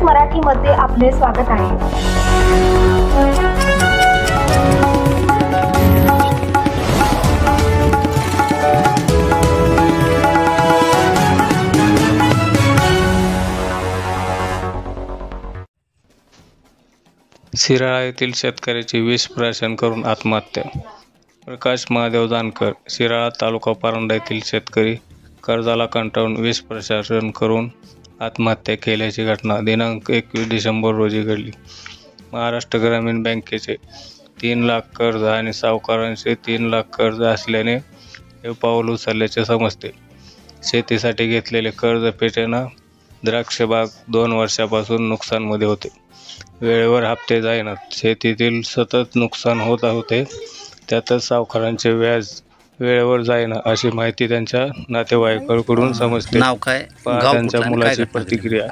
मराठीमध्ये आपले स्वागत आहे। शिराळा येथील शेतकऱ्याची विष प्राशन करून आत्महत्या। प्रकाश महादेव जानकर, शिराळा तालुका परांडा येथील शेतकरी कर्जाला कंटाळून विष प्राशन करून आत्महत्या केल्याची घटना दिनांक 21 डिसेंबर रोजी घडली। महाराष्ट्र ग्रामीण बँकेचे 3 लाख कर्ज आणि सावकारांचे 3 लाख कर्ज असल्याने हे पाऊल उचलल्याचे समजते। शेतीसाठी घेतलेले कर्ज फेडेना द्राक्ष बाग 2 वर्षापासून नुकसानमध्ये होते। वेळेवर हप्ते जाईनात, शेतीतील सतत नुकसान होत होते। त्यातच सावकारांचे व्याज वेळेवर जाईना अशी माहिती त्यांच्या नातेवाईकांकडून समजते। नाव काय? त्यांच्या मुलाची प्रतिक्रिया।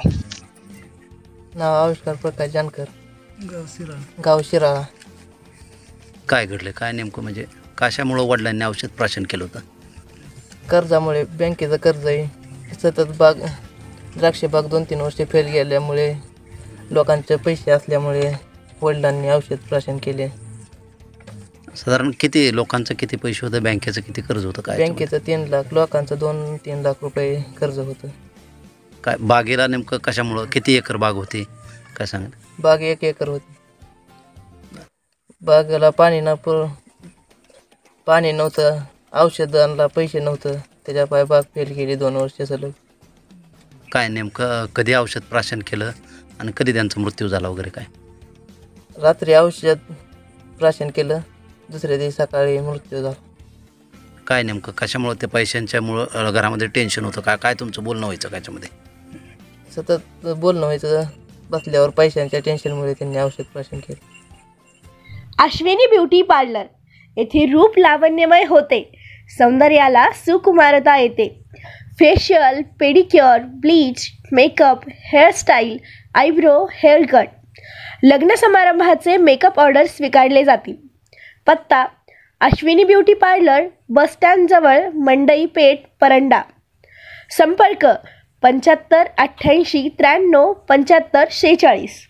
नाव आविष्कार प्रकाश जानकर, गाव शिराळा। काय घडले? काय नेमकं म्हणजे कशामुळे वडिलांनी औषध प्राशन केलं होतं? कर्जामुळे, बँकेचं कर्ज आहे, सतत द्राक्ष बाग 2-3 वर्षे फेल गेल्यामुळे, लोकांचे पैसे असल्यामुळे वडिलांनी औषध प्राशन केले। साधारण किती लोकांचं किती पैसे होतं? बँकेचं किती कर्ज होतं? काय बँकेचं 3 लाख, लोकांचं 2-3 लाख रुपये कर्ज होतं। काय बागेला नेमकं कशामुळं? किती एकर बाग होती काय सांगा? बाग 1 एकर होती। बागेला पाणी नव्हतं, औषधांना पैसे नव्हतं, त्याच्या पाय बाग फेल गेली 2 वर्ष सलग। काय नेमकं कधी औषध प्राशन केलं आणि कधी त्यांचा मृत्यू झाला वगैरे काय? रात्री औषध प्राशन केलं, दुसऱ्या दिवशी सकाळी मृत्यू झाला। काय नेमकं कशामुळं? ते पैशांच्यामुळं घरामध्ये टेन्शन होतं काय? काय तुमचं बोलणं व्हायचं त्याच्यामध्ये? सतत बोलणं व्हायचं, बसल्यावर पैशांच्या टेन्शनमुळे त्यांनी औषध प्राशन केलं। अश्विनी ब्युटी पार्लर येथे रूप लावण्यमय होते, सौंदर्याला सुकुमारता येते। Facial, pedicure, bleach, makeup, hairstyle, eyebrow, hair cut, लग्न समारंभाचे मेकअप ऑर्डर स्वीकारले जातील। पत्ता: Ashwini beauty parlour, bus stand जवळ, मंडई पेठ, परंडा। संपर्क: 75 88 93 75 46।